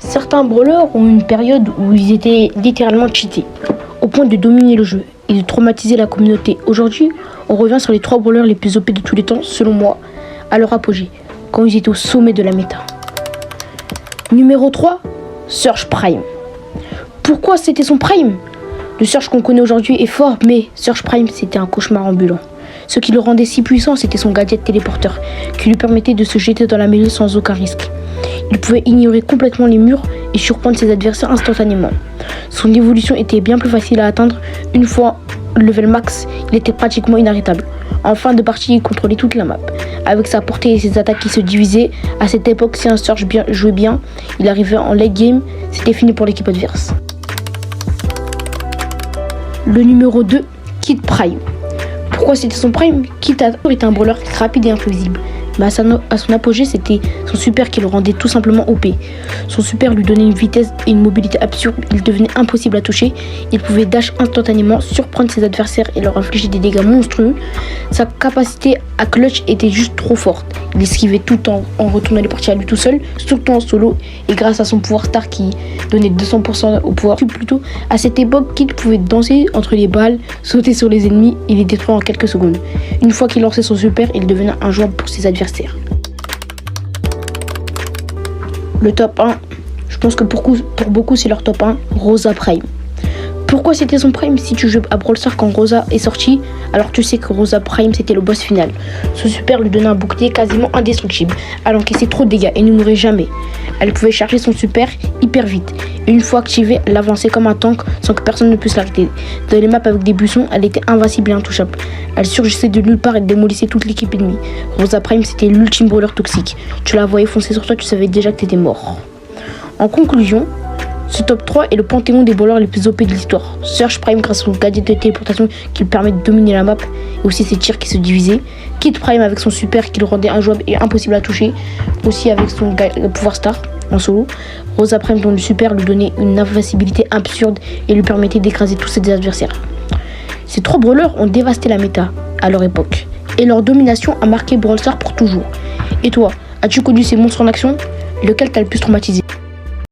Certains brawlers ont une période où ils étaient littéralement cheatés, au point de dominer le jeu et de traumatiser la communauté. Aujourd'hui, on revient sur les 3 brawlers les plus OP de tous les temps, selon moi, à leur apogée, quand ils étaient au sommet de la méta. Numéro 3, Surge Prime. Pourquoi c'était son prime? Le Surge qu'on connaît aujourd'hui est fort, mais Surge Prime c'était un cauchemar ambulant. Ce qui le rendait si puissant, c'était son gadget téléporteur, qui lui permettait de se jeter dans la mêlée sans aucun risque. Il pouvait ignorer complètement les murs et surprendre ses adversaires instantanément. Son évolution était bien plus facile à atteindre. Une fois level max, il était pratiquement inarrêtable. En fin de partie, il contrôlait toute la map. Avec sa portée et ses attaques qui se divisaient, à cette époque, si un Surge jouait bien, il arrivait en late game, c'était fini pour l'équipe adverse. Le numéro 2, Kid Prime. Pourquoi c'était son prime? Kid était un brawler rapide et imprévisible. Mais à son apogée, c'était son super qui le rendait tout simplement OP. Son super lui donnait une vitesse et une mobilité absurde, il devenait impossible à toucher. Il pouvait dash instantanément, surprendre ses adversaires et leur infliger des dégâts monstrueux. Sa capacité à clutch était juste trop forte. Il esquivait tout le temps en retournant les parties à lui tout seul, surtout en solo, et grâce à son pouvoir star qui donnait 200% au pouvoir. Plutôt, à cette époque, Kid pouvait danser entre les balles, sauter sur les ennemis et les détruire en quelques secondes. Une fois qu'il lançait son super, il devenait injouable pour ses adversaires. Le top 1, je pense que pour beaucoup c'est leur top 1, Rosa Prime. Pourquoi c'était son prime? Si tu joues à Brawl Stars quand Rosa est sortie, alors tu sais que Rosa Prime c'était le boss final. Son super lui donnait un bouclier quasiment indestructible. Elle encaissait trop de dégâts et ne mourait jamais. Elle pouvait charger son super hyper vite. Et une fois activée, elle avançait comme un tank sans que personne ne puisse l'arrêter. Dans les maps avec des buissons, elle était invincible et intouchable. Elle surgissait de nulle part et démolissait toute l'équipe ennemie. Rosa Prime c'était l'ultime brawler toxique. Tu la voyais foncer sur toi, tu savais déjà que t'étais mort. En conclusion, ce top 3 est le panthéon des brawlers les plus OP de l'histoire. Surge Prime grâce à son gadget de téléportation qui lui permet de dominer la map et aussi ses tirs qui se divisaient. Kid Prime avec son super qui le rendait injouable et impossible à toucher. Aussi avec son pouvoir star en solo. Rosa Prime dont le super lui donnait une invincibilité absurde et lui permettait d'écraser tous ses adversaires. Ces 3 brawlers ont dévasté la méta à leur époque et leur domination a marqué Brawl Stars pour toujours. Et toi, as-tu connu ces monstres en action? Lequel t'a le plus traumatisé?